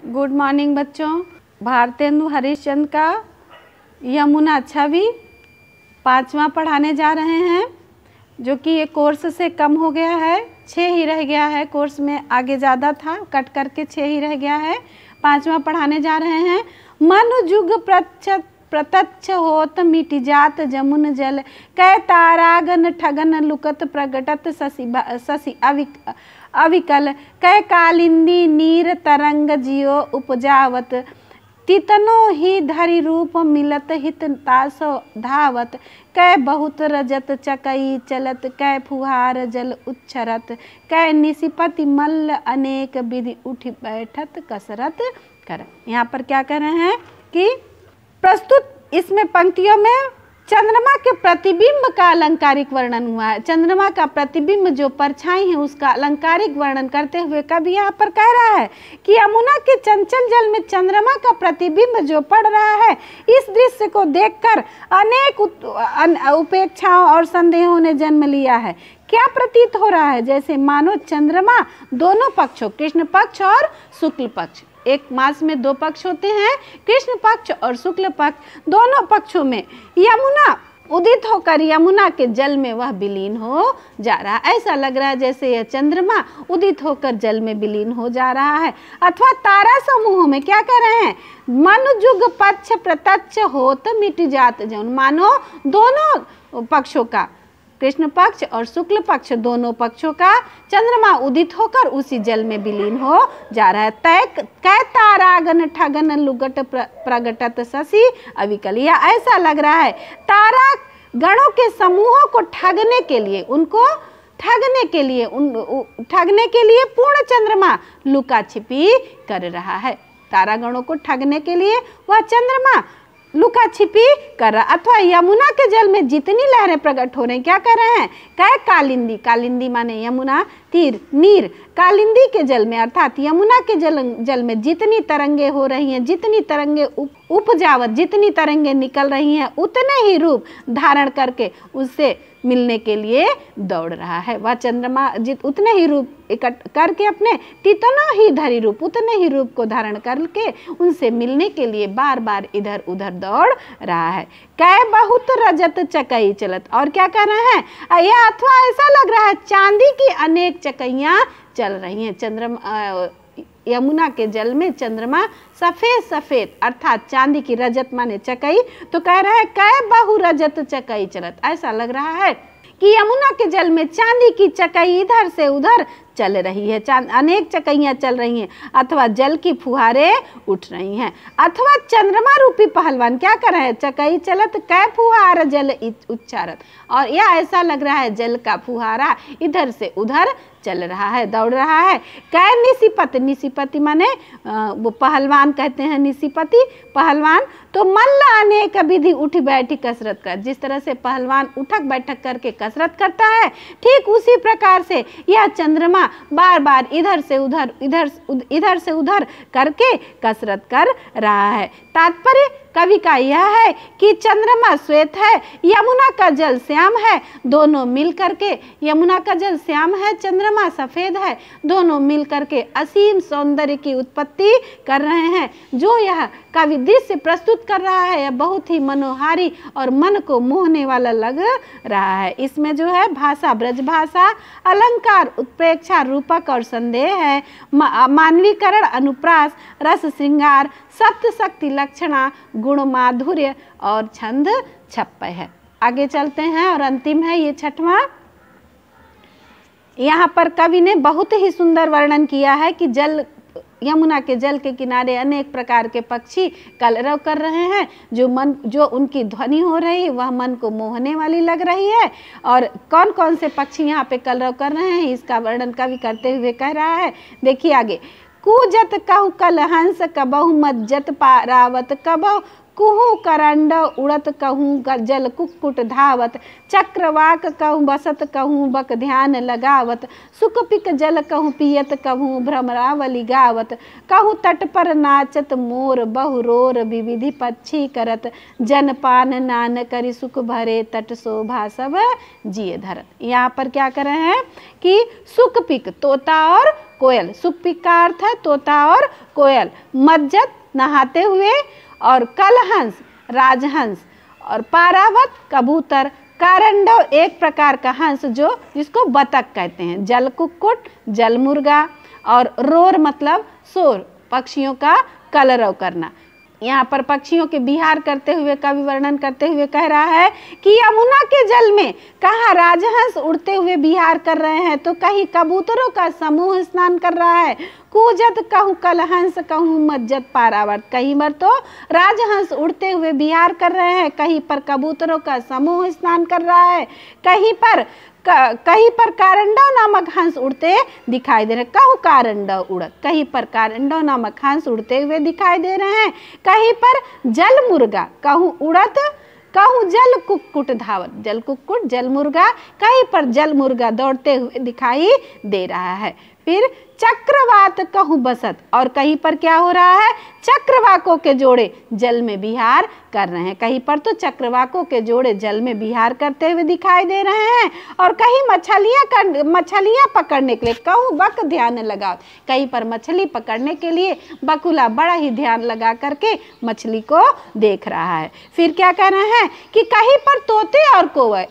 Good morning बच्चों। भारतेंदु हरिश्चंद्र का यमुना छवि 5वां पढ़ाने जा रहे हैं, जो कि ये कोर्स से कम हो गया है, 6 ही रह गया है। कोर्स में आगे ज़्यादा था, कट करके 6 ही रह गया है। 5वां पढ़ाने जा रहे हैं। मनु जुग प्रत्यक्ष होत मिटि जात जमुन जल, कै तारागन ठगन लुकत प्रगटत शशि अविकल, कै कालिंदी नीर तरंग जियो उपजावत, तितनो ही धरि रूप मिलत हित तासो धावत, कै बहुत रजत चकई चलत, कै फुहार जल उच्छरत, कै निशिपति मल्ल अनेक विधि उठ बैठत कसरत कर। यहाँ पर क्या कर रहे हैं कि प्रस्तुत इसमें पंक्तियों में चंद्रमा के प्रतिबिंब का अलंकारिक वर्णन हुआ है। चंद्रमा का प्रतिबिंब जो परछाई है उसका अलंकारिक वर्णन करते हुए कवि यहाँ पर कह रहा है कि यमुना के चंचल जल में चंद्रमा का प्रतिबिंब जो पड़ रहा है, इस दृश्य को देखकर अनेक उपेक्षाओं और संदेहों ने जन्म लिया है। क्या प्रतीत हो रहा है? जैसे मानो चंद्रमा दोनों पक्षों, कृष्ण पक्ष और शुक्ल पक्ष, एक मास में 2 पक्ष होते हैं, कृष्ण पक्ष और शुक्ल पक्ष, दोनों पक्षों में यमुना उदित होकर यमुना के जल में वह विलीन हो जा रहा है। ऐसा लग रहा है जैसे यह चंद्रमा उदित होकर जल में विलीन हो जा रहा है। अथवा तारा समूह में क्या कर रहे हैं? मनु जुग पक्ष प्रत्यक्ष होत मिट जात जौन, मानो दोनों पक्षों का, कृष्ण पक्ष और शुक्ल पक्ष, दोनों पक्षों का चंद्रमा उदित होकर उसी जल में विलीन हो जा रहा है। कै तारागन ठगन लुगट प्रगटत शशि अविकल, या ऐसा लग रहा है तारा गणों के समूहों को ठगने के लिए, उनको ठगने के लिए पूर्ण चंद्रमा लुका छिपी कर रहा है। तारागणों को ठगने के लिए वह चंद्रमा लुका छिपी कर रहा। अथवा यमुना के जल में जितनी लहरें प्रकट हो रही, क्या कर रहे हैं? कै कालिंदी, कालिंदी माने यमुना, तीर नीर, कालिंदी के जल में अर्थात यमुना के जल में जितनी तरंगे हो रही हैं, जितनी तरंगे उपजावत, जितनी तरंगे निकल रही हैं, उतने ही रूप धारण करके उससे मिलने के लिए दौड़ रहा है। वह चंद्रमा उतने ही रूप इकट्ठ करके अपने तितनो ही धरि रूप, उतने ही रूप को धारण करके उनसे मिलने के लिए बार बार इधर उधर दौड़ रहा है। कै बहुत रजत चकई चलत, और क्या कर रहे हैं? या अथवा ऐसा लग रहा है चांदी की अनेक चकइयाँ चल रही हैं। चंद्रमा यमुना के जल में चंद्रमा सफेद सफेद अर्थात चांदी की, रजत माने चकई, तो कह रहा है कै बहु रजत चकई चलत। ऐसा लग रहा है कि यमुना के जल में चांदी की चकई इधर से उधर चल रही है, अनेक चकइयाँ चल रही हैं, अथवा जल की फुहारे उठ रही हैं। अथवा चंद्रमा रूपी पहलवान क्या कर रहे हैं? चकई चलत कै फुहार जल उच्चारत, और यह ऐसा लग रहा है जल का फुहारा इधर से उधर चल रहा है, दौड़ रहा है। कै निशिपति, निशिपति माने वो पहलवान कहते हैं, निशिपति पहलवान, तो मल्ल अनेक विधि उठ बैठी कसरत कर। जिस तरह से पहलवान उठक बैठक करके कसरत करता है, ठीक उसी प्रकार से यह चंद्रमा बार बार इधर से उधर करके कसरत कर रहा है। तात्पर्य कवि का यह है कि चंद्रमा श्वेत है, यमुना का जल श्याम है, दोनों मिल करके, यमुना का जल श्याम है, चंद्रमा सफेद है, दोनों मिल करके असीम सौंदर्य की उत्पत्ति कर रहे हैं। जो यह कवि दृश्य प्रस्तुत कर रहा है यह बहुत ही मनोहारी और मन को मोहने वाला लग रहा है। इसमें जो है भाषा ब्रज भाषा, अलंकार, उत्प्रेक्षा, रूपक और संदेह है, मानवीकरण, अनुप्रास, रस श्रृंगार, सप्त शक्ति लक्षणा, गुण माधुर्य और छंद छप्पय है। आगे चलते हैं और अंतिम है ये 6वां। यहाँ पर कवि ने बहुत ही सुंदर वर्णन किया है कि यमुना के जल के किनारे अनेक प्रकार के पक्षी कलरव कर रहे हैं। जो उनकी ध्वनि हो रही है वह मन को मोहने वाली लग रही है। और कौन कौन से पक्षी यहाँ पे कलरव कर रहे हैं इसका वर्णन कवि करते हुए कह रहा है। देखिए आगे, कूजत कहु कल हंस कबहु मज्जत पारावत, कबहु कुहू करंड उड़त कहूँ जल कुक्कुट धावत, चक्रवाक कहूँ बसत कहूँ बक ध्यान लगावत, सुकपिक जल कहूँ पियत कहूँ भ्रमरावली गावत, कहूँ तट पर नाचत मोर बहुरोर विविधि पक्षी करत, जनपान नान करी सुख भरे तट शोभा सब जिए धरत। यहाँ पर क्या कर रहे हैं कि सुकपिक तोता और कोयल। सुप्पीक का अर्थ है तोता और कोयल। मज्जत नहाते हुए, और कलहंस राजहंस, और पारावत कबूतर। कारंडव एक प्रकार का हंस जिसको बतख कहते हैं। जल कुक्कुट जल मुर्गा, और रोर मतलब शोर, पक्षियों का कलरव करना। यहाँ पर पक्षियों के विहार करते हुए कवि वर्णन करते हुए कह रहा है कि यमुना के जल में कहाँ राजहंस उड़ते हुए विहार कर रहे हैं, तो कहीं कबूतरों का समूह स्नान कर रहा है। कूजत कहूँ कलहंस कहूँ मज्जत पारावर्त। कहीं पर तो राजहंस उड़ते हुए विहार कर रहे हैं, कहीं पर कबूतरों का समूह स्नान कर रहा है, कहीं पर कारंडव नामक हंस उड़ते दिखाई दे रहे हैं। कहूँ कारंडव उड़त, कहीं पर कारंडव नामक हंस उड़ते हुए दिखाई दे रहे हैं। कहीं पर जल मुर्गा कहूँ उड़त, कहूँ जल कुक्कुट धावत। जल कुक्कुट जल मुर्गा, कहीं पर जल मुर्गा दौड़ते हुए दिखाई दे रहा है। फिर चक्रवात कहूँ बसत, और कहीं पर क्या हो रहा है, चक्रवाकों के जोड़े जल में विहार कर रहे हैं। कहीं पर तो चक्रवाकों के जोड़े जल में विहार करते हुए दिखाई दे रहे हैं, और कहीं मछलियाँ पकड़ने के लिए कहूँ बक ध्यान लगाओ। कहीं पर मछली पकड़ने के लिए बकुला बड़ा ही ध्यान लगा करके मछली को देख रहा है। फिर क्या कह रहे हैं कि कहीं पर तोते और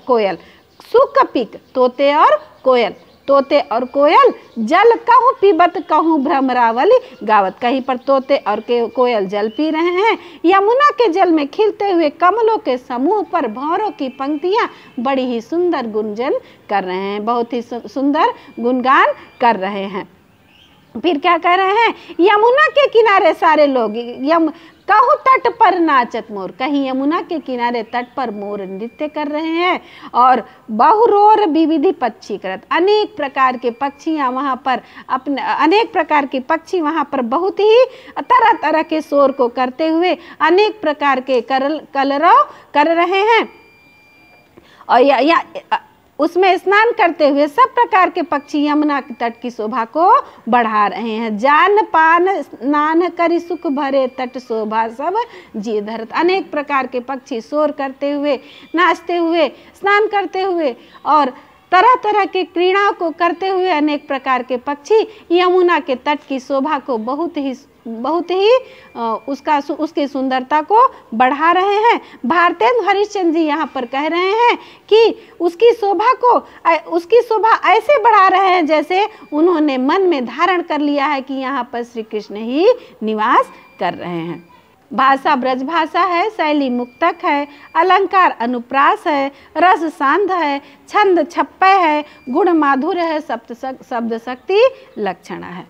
कोयल। सुकपिक तोते और कोयल। तोते और कोयल जल कहूँ पीबत कहूँ भ्रमरावली गावत। कहीं पर तोते और कोयल जल पी रहे हैं। यमुना के जल में खिलते हुए कमलों के समूह पर भंवरों की पंक्तियाँ बड़ी ही सुंदर गुंजन कर रहे हैं, बहुत ही सुंदर गुणगान कर रहे हैं। फिर क्या कह रहे हैं, यमुना के किनारे सारे लोग कहूँ तट पर नाचत मोर। कहीं यमुना के किनारे तट पर मोर नृत्य कर रहे हैं, और बहुरोर विविधि पक्षी करत। अनेक प्रकार के पक्षियाँ वहाँ पर अनेक प्रकार के पक्षी वहाँ पर बहुत ही तरह तरह के शोर को करते हुए अनेक प्रकार के कलरव कर रहे हैं। और उसमें स्नान करते हुए सब प्रकार के पक्षी यमुना के तट की शोभा को बढ़ा रहे हैं। जान पान स्नान करी सुख भरे तट शोभा सब जी धरत। अनेक प्रकार के पक्षी शोर करते हुए, नाचते हुए, स्नान करते हुए और तरह तरह के क्रीड़ाओं को करते हुए अनेक प्रकार के पक्षी यमुना के तट की शोभा को बहुत ही उसकी सुंदरता को बढ़ा रहे हैं। भारतेंदु हरिश्चंद्र जी यहाँ पर कह रहे हैं कि उसकी शोभा ऐसे बढ़ा रहे हैं जैसे उन्होंने मन में धारण कर लिया है कि यहाँ पर श्री कृष्ण ही निवास कर रहे हैं। भाषा ब्रज भाषा है, शैली मुक्तक है, अलंकार अनुप्रास है, रस सांध है, छंद छप्पय है, गुण माधुर्य है, शब्द शक्ति लक्षण है।